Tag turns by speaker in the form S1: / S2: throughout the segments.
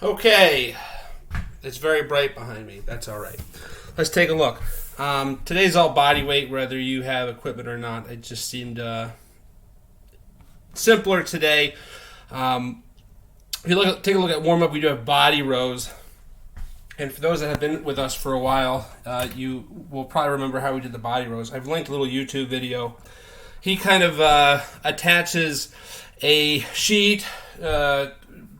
S1: Okay, it's very bright behind me. That's all right. Let's take a look. Today's all body weight, whether you have equipment or not. It just seemed simpler today. If you take a look at warm up, we do have body rows. And for those that have been with us for a while, you will probably remember how we did the body rows. I've linked a little YouTube video. He kind of attaches a sheet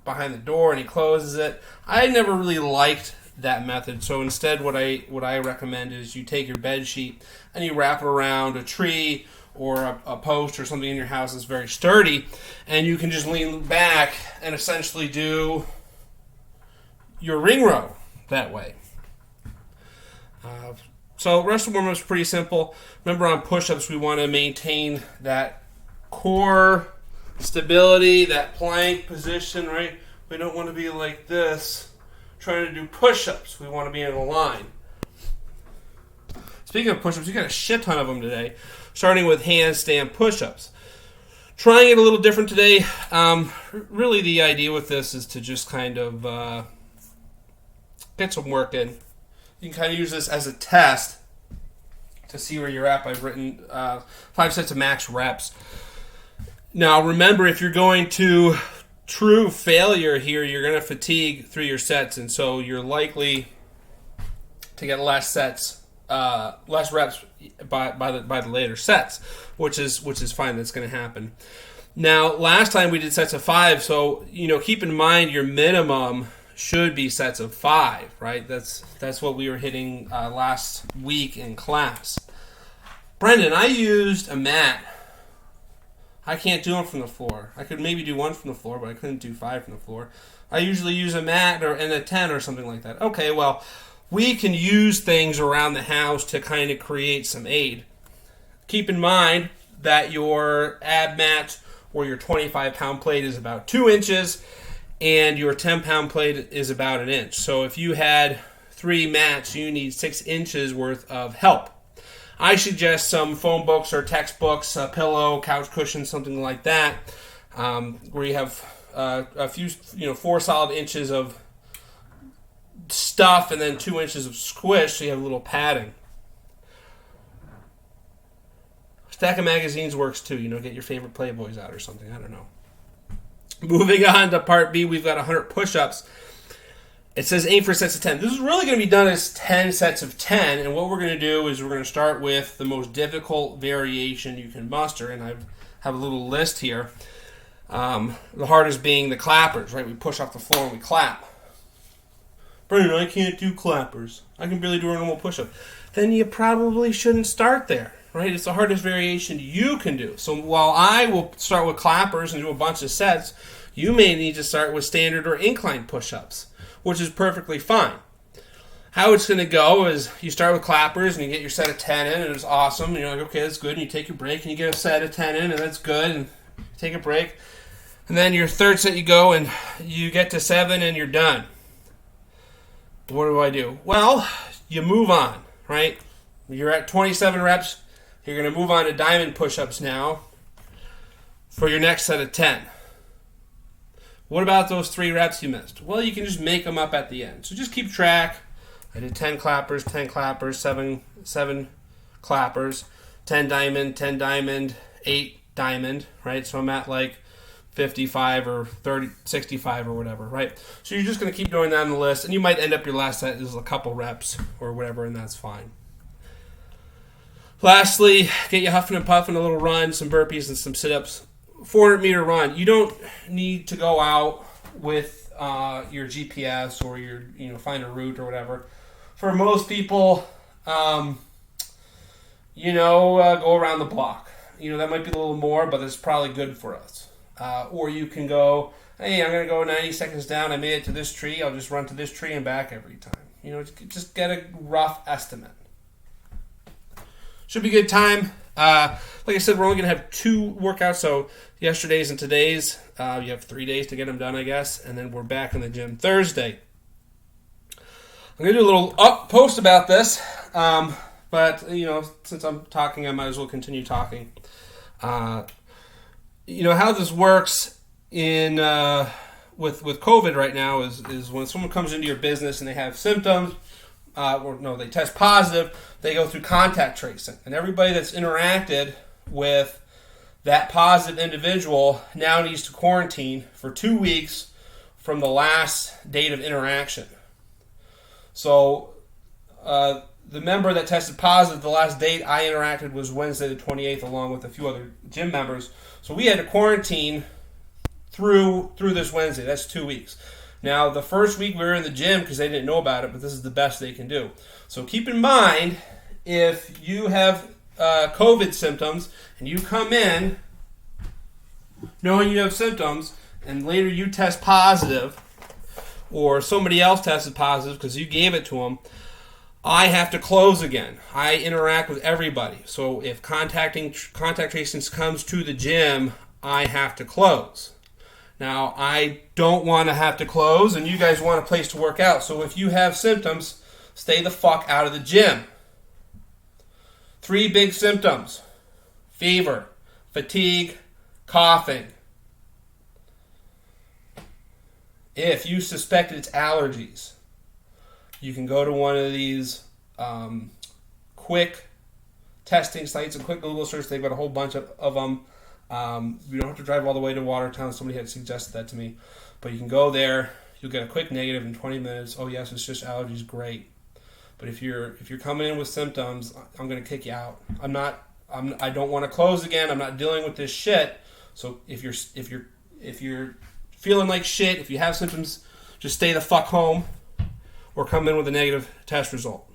S1: behind the door and he closes it. I never really liked that method, so instead what I recommend is you take your bed sheet and you wrap it around a tree or a post or something in your house that's very sturdy, and you can just lean back and essentially do your ring row that way. So rest of the warm-up is pretty simple. Remember, on push-ups we want to maintain that core stability, that plank position, right? We don't want to be like this trying to do push-ups. We want to be in a line. Speaking of push-ups, we got a shit ton of them today, starting with handstand push-ups. Trying it a little different today. Really the idea with this is to just kind of get some work in. You can kind of use this as a test to see where you're at. I've written 5 sets of max reps. Now, remember, if you're going to true failure here, you're going to fatigue through your sets, and so you're likely to get less reps by the later sets, which is fine. That's going to happen. Now, last time we did sets of 5, so keep in mind your minimum should be sets of 5, right? That's what we were hitting last week in class. Brendan, I used a mat. I can't do them from the floor. I could maybe do 1 from the floor, but I couldn't do 5 from the floor. I usually use a mat and a 10 or something like that. Okay, well, we can use things around the house to kind of create some aid. Keep in mind that your ab mat or your 25-pound plate is about 2 inches, and your 10-pound plate is about 1 inch. So if you had 3 mats, you need 6 inches worth of help. I suggest some phone books or textbooks, a pillow, couch cushion, something like that, where you have a few, 4 solid inches of stuff and then 2 inches of squish, so you have a little padding. Stack of magazines works too. Get your favorite Playboys out or something. I don't know. Moving on to part B, we've got 100 push-ups. It says aim for sets of 10. This is really going to be done as 10 sets of 10, and what we're going to do is we're going to start with the most difficult variation you can muster, and I have a little list here. The hardest being the clappers, right? We push off the floor and we clap. Brendan, I can't do clappers. I can barely do a normal push-up. Then you probably shouldn't start there, right? It's the hardest variation you can do. So while I will start with clappers and do a bunch of sets, you may need to start with standard or incline push-ups, which is perfectly fine. How it's going to go is you start with clappers and you get your set of 10 in, and it's awesome. And you're like, okay, that's good. And you take your break and you get a set of 10 in, and that's good. And you take a break. And then your third set you go and you get to 7 and you're done. What do? Well, you move on, right? You're at 27 reps. You're going to move on to diamond push-ups now for your next set of 10. What about those 3 reps you missed? Well, you can just make them up at the end. So just keep track. I did 10 clappers, 7 clappers, 10 diamond, 8 diamond, right? So I'm at like 55 or 30, 65 or whatever, right? So you're just going to keep going down the list, and you might end up your last set is a couple reps or whatever, and that's fine. Lastly, get you huffing and puffing, a little run, some burpees, and some sit-ups. 400-meter run. You don't need to go out with your GPS or your find a route or whatever. For most people, go around the block. That might be a little more, but it's probably good for us. Or you can go, hey, I'm going to go 90 seconds down. I made it to this tree. I'll just run to this tree and back every time. Just get a rough estimate. Should be a good time. Like I said, we're only going to have 2 workouts, so yesterday's and today's. You have 3 days to get them done, I guess, and then we're back in the gym Thursday. I'm going to do a little post about this, but, since I'm talking, I might as well continue talking. How this works in with COVID right now is when someone comes into your business and they have symptoms, they test positive, they go through contact tracing. And everybody that's interacted with that positive individual now needs to quarantine for 2 weeks from the last date of interaction. So the member that tested positive, the last date I interacted was Wednesday the 28th, along with a few other gym members. So we had to quarantine through this Wednesday. That's 2 weeks. Now, the first week we were in the gym because they didn't know about it, but this is the best they can do. So keep in mind, if you have COVID symptoms and you come in knowing you have symptoms and later you test positive or somebody else tested positive because you gave it to them, I have to close again. I interact with everybody. So if contact tracing comes to the gym, I have to close. Now, I don't want to have to close, and you guys want a place to work out. So if you have symptoms, stay the fuck out of the gym. 3 big symptoms: fever, fatigue, coughing. If you suspect it's allergies, you can go to one of these quick testing sites, a quick Google search. They've got a whole bunch of them. You don't have to drive all the way to Watertown. Somebody had suggested that to me. But you can go there. You'll get a quick negative in 20 minutes. Oh, yes, it's just allergies. Great. But if you're coming in with symptoms, I'm going to kick you out. I don't want to close again. I'm not dealing with this shit. So if you're feeling like shit, if you have symptoms, just stay the fuck home or come in with a negative test result.